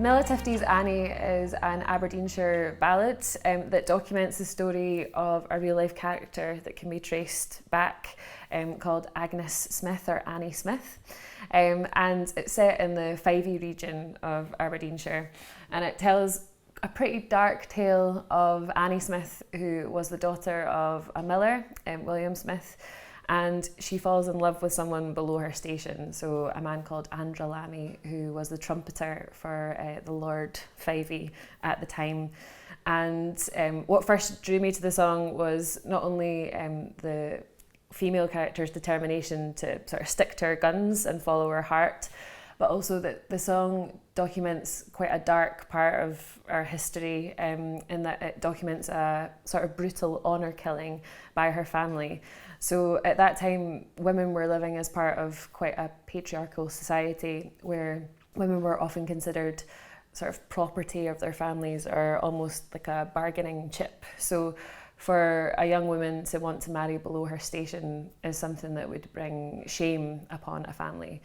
Tifty's Annie is an Aberdeenshire ballad that documents the story of a real life character that can be traced back called Agnes Smith or Annie Smith. And it's set in the Fyvie region of Aberdeenshire, and it tells a pretty dark tale of Annie Smith, who was the daughter of a miller, William Smith, and she falls in love with someone below her station, so a man called Lammie, who was the trumpeter for the Lord Fyvie at the time. And what first drew me to the song was not only the female character's determination to sort of stick to her guns and follow her heart, but also that the song documents quite a dark part of our history in that it documents a sort of brutal honour killing by her family. So at that time, women were living as part of quite a patriarchal society where women were often considered sort of property of their families or almost like a bargaining chip. So for a young woman to want to marry below her station is something that would bring shame upon a family.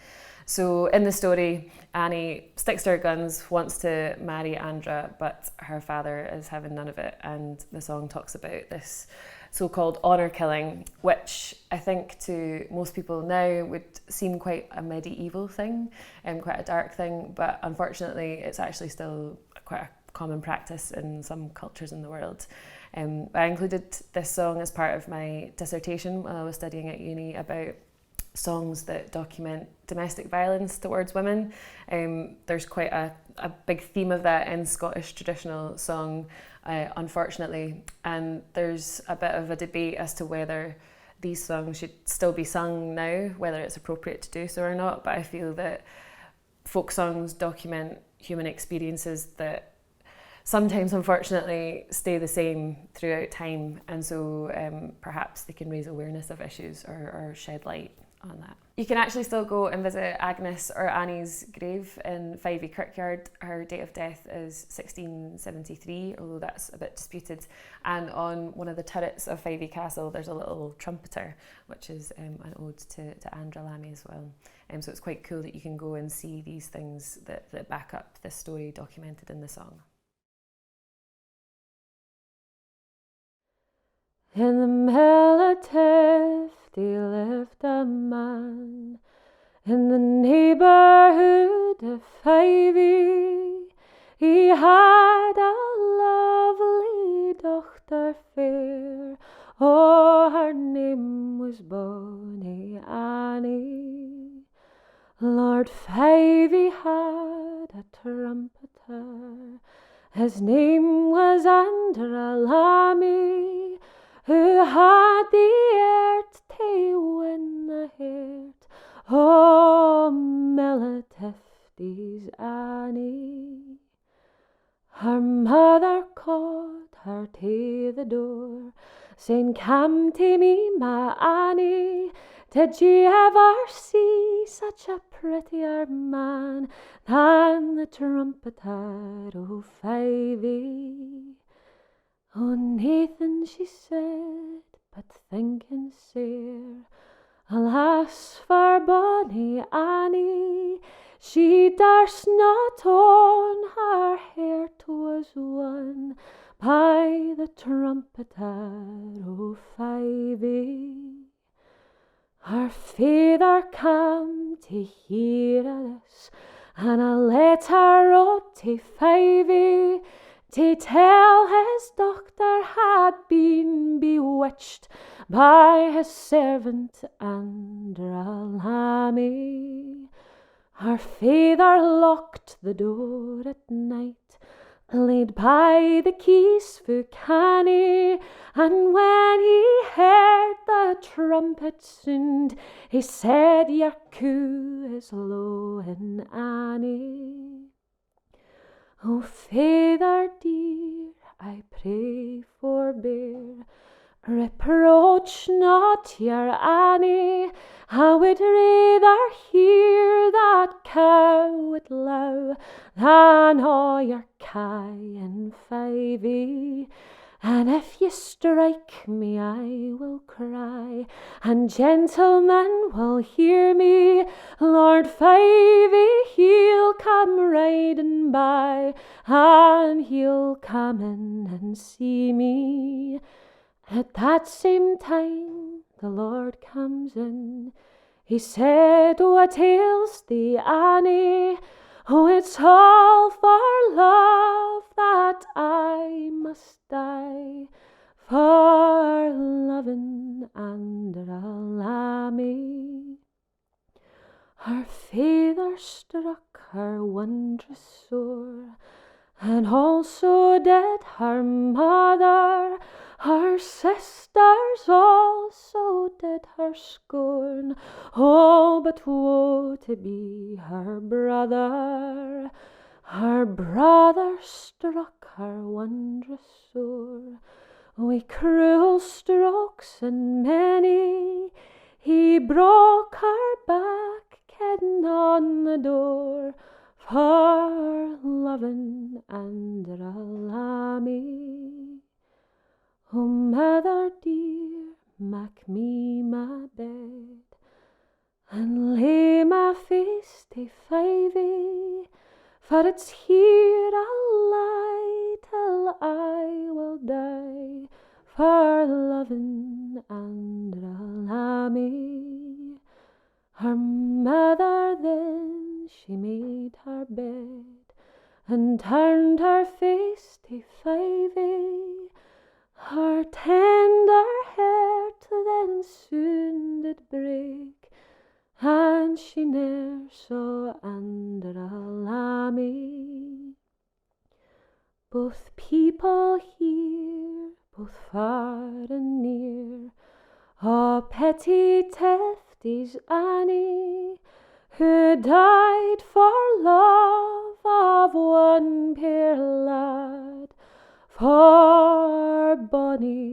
So in the story, Annie sticks to her guns, wants to marry Andra, but her father is having none of it. And the song talks about this so-called honour killing, which I think to most people now would seem quite a medieval thing and quite a dark thing, but unfortunately it's actually still quite a common practice in some cultures in the world. I included this song as part of my dissertation while I was studying at uni about songs that document domestic violence towards women. There's quite a big theme of that in Scottish traditional song, unfortunately, and there's a bit of a debate as to whether these songs should still be sung now, whether it's appropriate to do so or not, but I feel that folk songs document human experiences that sometimes unfortunately stay the same throughout time, and so perhaps they can raise awareness of issues or shed light on that. You can actually still go and visit Agnes or Annie's grave in Fyvie Kirkyard. Her date of death is 1673, although that's a bit disputed. And on one of the turrets of Fyvie Castle, there's a little trumpeter, which is an ode to Andra Lammie as well. So it's quite cool that you can go and see these things that back up this story documented in the song. In the mill of Tifty lived a man in the neighbourhood of Fyvie. He had a lovely daughter fair, oh, her name was bonny Annie. Lord Fyvie had a trumpeter, his name was Andra Lammie, who had the art to win the heart, oh, Tifty's Annie. Her mother called her to the door, saying, "Come to me, my Annie, did you ever see such a prettier man than the trumpeter of Fyvie?" "Oh, Nathan," she said, but thinking sair, "Alas for bonny Annie, she durst not own her heart was won by the trumpeter of Fyvie." Her father came to hear of this, and a letter wrote to Fyvie to tell his doctor had been bewitched by his servant Andra Lammie. Her father locked the door at night, laid by the keys for canny, and when he heard the trumpet sound, he said, "Your coo is low in Annie." "Oh, father dear, I pray forbear, reproach not your Annie. I would rather hear that cow at low than all your kye in Fyvie. And if you strike me, I will cry, and gentlemen will hear me. Lord Fyvie, he'll come riding by, and he'll come in and see me. At that same time, the Lord comes in. He said, "What ails thee, Annie? Oh, it's all for love that I must die, for loving under a Lammie." Her father struck her wondrous sore, and also did her mother. Her sisters also did her scorn. Oh, but woe to be her brother. Her brother struck her wondrous sore, wi' cruel strokes and many. He broke her back, kedding on the door, for loving under a Lammie. Oh, mother dear, mak me my bed, and lay my face to Fyvie, for it's here I'll lie till I will die, for loving under a Lammie. Her mother then she made her bed, and turned her face to Fyvie. Her tender heart then soon did break, and she ne'er saw under a Lammie. Both people here, both far and near, a petty Tifty's Annie, who died for love of one puir lad, for bonny